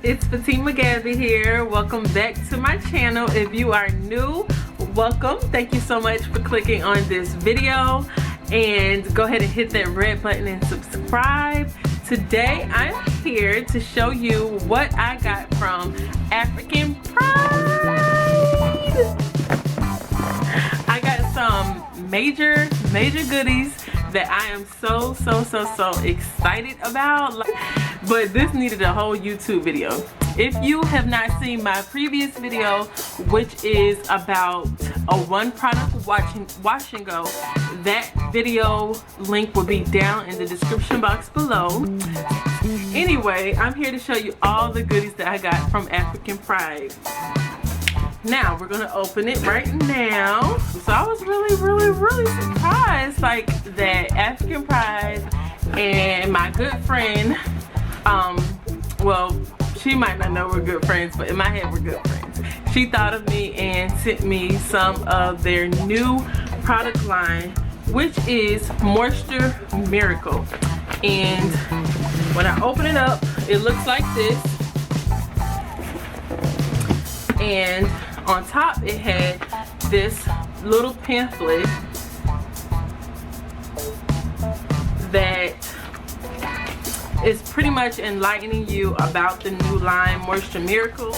It's Fatima Gabby here. Welcome back to my channel. If you are new, welcome. Thank you so much for clicking on this video, and go ahead and hit that red button and subscribe. Today I'm here to show you what I got from African Pride. I got some major goodies that I am so excited about, but this needed a whole YouTube video. If you have not seen my previous video, which is about a one product wash and go, that video link will be down in the description box below. Anyway, I'm here to show you all the goodies that I got from African Pride. Now we're gonna open it right now. So I was really surprised, like, that African Pride and my good friend, well, she might not know we're good friends, but in my head we're good friends. She thought of me and sent me some of their new product line, which is Moisture Miracle. And when I open it up, it looks like this. And on top it had this little pamphlet that is pretty much enlightening you about the new line Moisture Miracle.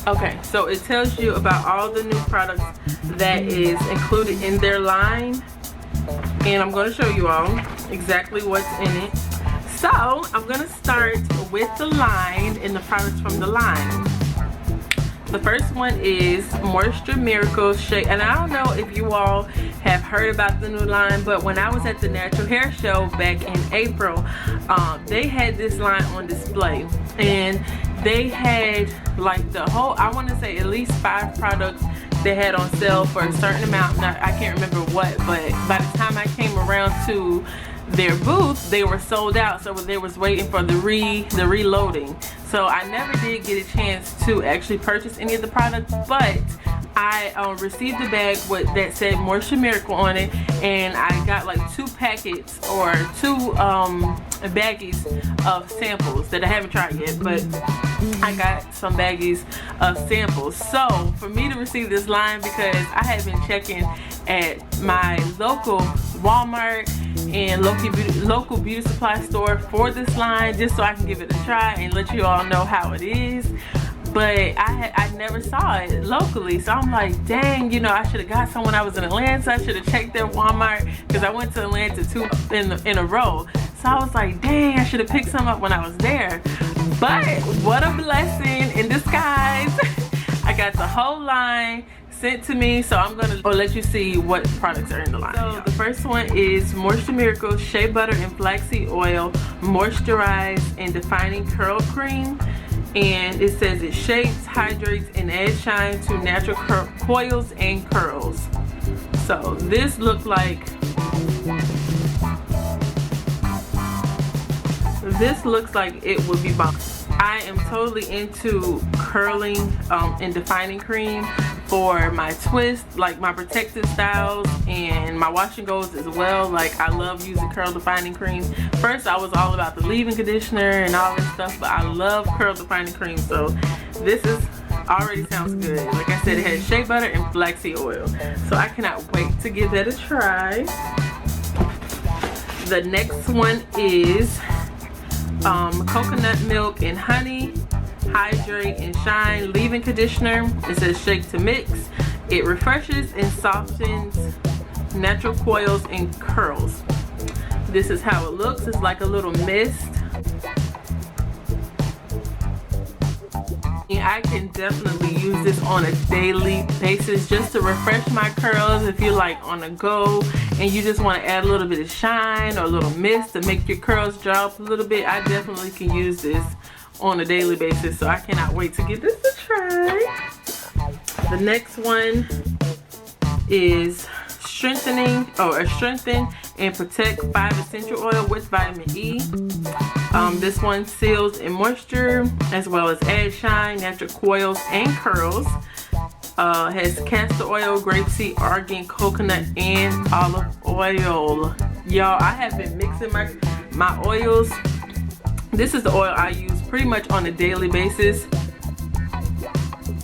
Okay, so it tells you about all the new products that is included in their line, and I'm going to show you all exactly what's in it. So I'm going to start with the line and the products from the line. The first one is Moisture Miracle Shea, and I don't know if you all have heard about the new line, but when I was at the Natural Hair Show back in April, they had this line on display, and they had like the whole, I want to say at least 5 products they had on sale for a certain amount. Now, I can't remember what, but by the time I came around to their booth, they were sold out, so they was waiting for the reloading. So I never did get a chance to actually purchase any of the products, but I received a bag that said Moisture Miracle on it, and I got like 2 packets or 2 baggies of samples that I haven't tried yet, but I got some baggies of samples. So for me to receive this line, because I had been checking at my local Walmart and local beauty supply store for this line, just so I can give it a try and let you all know how it is. But I never saw it locally, so I'm like, dang, you know, I should have got some when I was in Atlanta. I should have checked their Walmart, because I went to Atlanta 2 in a row. So I was like, dang, I should have picked some up when I was there. But what a blessing in disguise. I got the whole line sent to me, so I'm gonna let you see what products are in the line. So the first one is Moisture Miracle Shea Butter and Flaxseed Oil Moisturize and Defining Curl Cream. And it says it shapes, hydrates, and adds shine to natural coils and curls. So this looked like, this looks like it would be bomb. I am totally into curling and defining cream for my twist, like my protective styles and my wash and goes as well. Like, I love using curl defining cream. First I was all about the leave-in conditioner and all this stuff, but I love curl defining cream, so this is already sounds good. Like I said, it has shea butter and flaxseed oil, so I cannot wait to give that a try. The next one is coconut milk and honey hydrate and shine leave-in conditioner. It says shake to mix. It refreshes and softens natural coils and curls. This is how it looks. It's like a little mist. And I can definitely use this on a daily basis just to refresh my curls. If you're like on a go and you just want to add a little bit of shine or a little mist to make your curls drop a little bit, I definitely can use this on a daily basis, so I cannot wait to give this a try. The next one is strengthen and protect 5 essential oil with vitamin E. This one seals in moisture as well as add shine, natural coils and curls. Has castor oil, grapeseed, argan, coconut, and olive oil. Y'all, I have been mixing my oils This is the oil I use pretty much on a daily basis.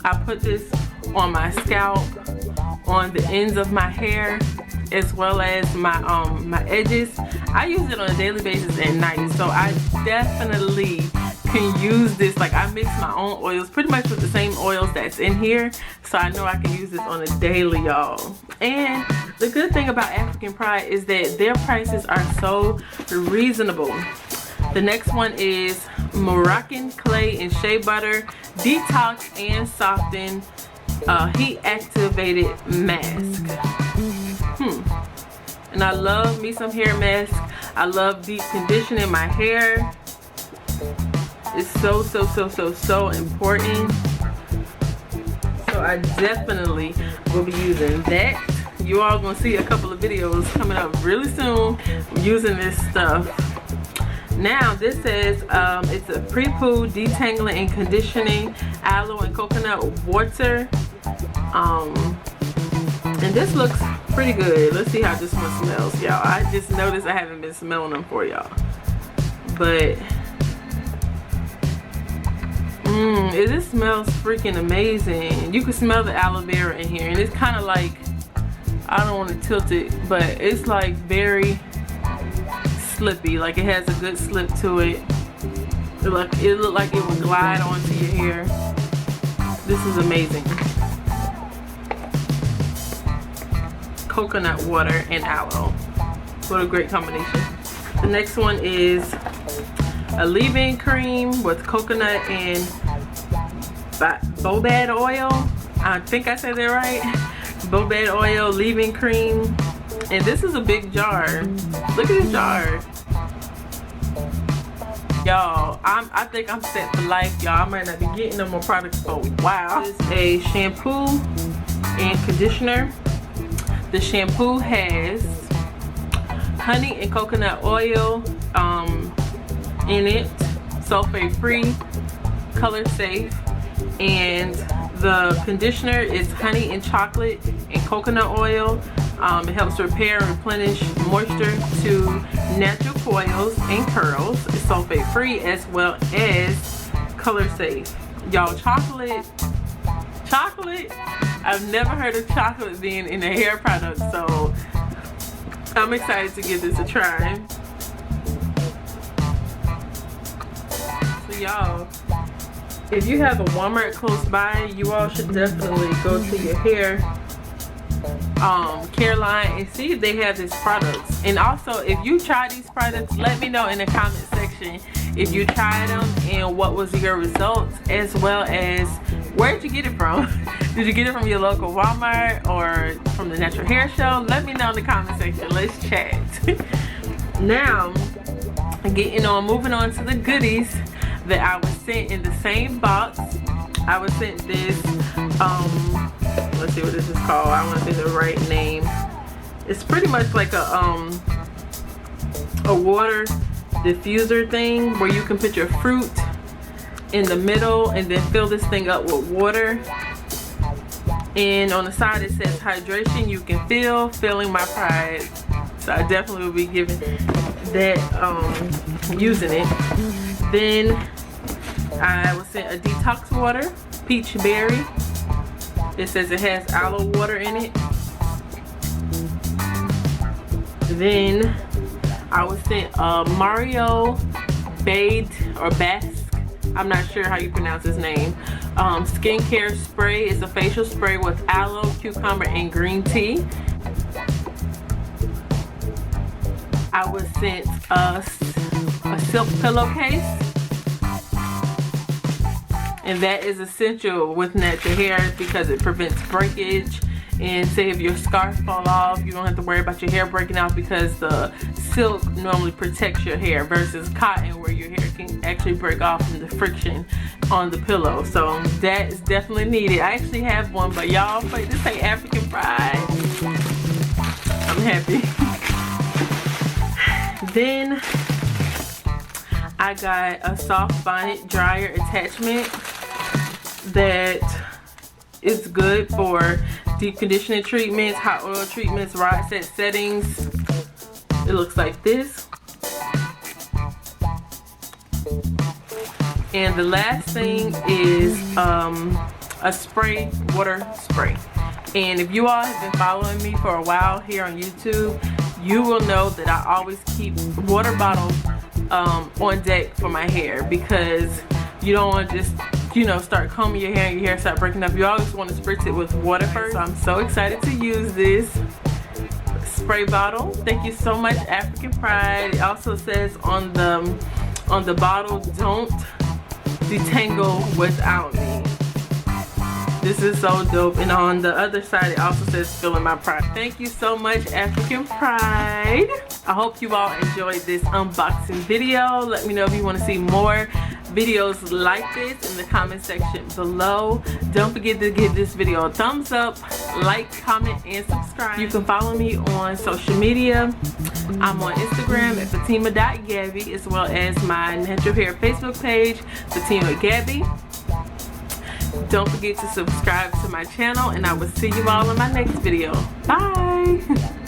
I put this on my scalp, on the ends of my hair, as well as my my edges. I use it on a daily basis at night, so I definitely can use this. Like, I mix my own oils pretty much with the same oils that's in here, so I know I can use this on a daily, y'all. And the good thing about African Pride is that their prices are so reasonable. The next one is Moroccan Clay and Shea Butter Detox and Soften Heat Activated Mask. And I love me some hair mask. I love deep conditioning my hair. It's so important. So I definitely will be using that. You all gonna see a couple of videos coming up really soon using this stuff. Now this says it's a pre-poo detangling and conditioning aloe and coconut water. And this looks pretty good. Let's see how this one smells, y'all. I just noticed I haven't been smelling them for y'all, but it smells freaking amazing. You can smell the aloe vera in here, and it's kind of like, I don't want to tilt it, but it's like very slippy. Like, it has a good slip to it. It looked like it would glide onto your hair. This is amazing. Coconut water and aloe. What a great combination. The next one is a leave-in cream with coconut and bobad oil. I think I said that right. Bobad oil leave-in cream. And this is a big jar. Look at this jar. Y'all, I think I'm set for life, y'all. I might not be getting no more products for a while. This is a shampoo and conditioner. The shampoo has honey and coconut oil in it, sulfate free, color safe, and the conditioner is honey and chocolate and coconut oil. It helps repair and replenish moisture to natural coils and curls. It's sulfate free as well as color safe. Y'all, chocolate, I've never heard of chocolate being in a hair product, so I'm excited to give this a try. So y'all, if you have a Walmart close by, you all should definitely go to your hair care line and see if they have these products. And also, if you try these products, let me know in the comment section if you tried them and what was your results, as well as where'd you get it from. Did you get it from your local Walmart or from the Natural Hair Show? Let me know in the comment section. Let's chat. Now, moving on to the goodies that I was sent in the same box. I was sent this let's see what this is called. I want to say the right name. It's pretty much like a water diffuser thing where you can put your fruit in the middle and then fill this thing up with water. And on the side it says hydration. You can feel, filling my pride. So I definitely will be giving that, using it. Then I was sent a detox water, peach berry. It says it has aloe water in it. Then I was sent a Mario Basque, I'm not sure how you pronounce his name, skincare spray. It's a facial spray with aloe, cucumber, and green tea. I was sent a silk pillowcase. And that is essential with natural hair because it prevents breakage. And say if your scarf fall off, you don't have to worry about your hair breaking off because the silk normally protects your hair versus cotton where your hair can actually break off from the friction on the pillow. So that is definitely needed. I actually have one, but y'all, this ain't African Pride. I'm happy. Then I got a soft bonnet dryer attachment that is good for deep conditioning treatments, hot oil treatments, rod set settings. It looks like this. And the last thing is a spray, water spray. And if you all have been following me for a while here on YouTube, you will know that I always keep water bottles on deck for my hair, because you don't want to just, you know, start combing your hair and your hair start breaking up. You always want to spritz it with water first. So I'm so excited to use this spray bottle. Thank you so much, African Pride. It also says on the bottle, don't detangle without me. This is so dope. And on the other side, it also says feeling my pride. Thank you so much, African Pride. I hope you all enjoyed this unboxing video. Let me know if you want to see more videos like this in the comment section below. Don't forget to give this video a thumbs up, like, comment, and subscribe. You can follow me on social media. I'm on Instagram at Fatima.Gabby, as well as my natural hair Facebook page, Fatima Gabby. Don't forget to subscribe to my channel, and I will see you all in my next video. Bye.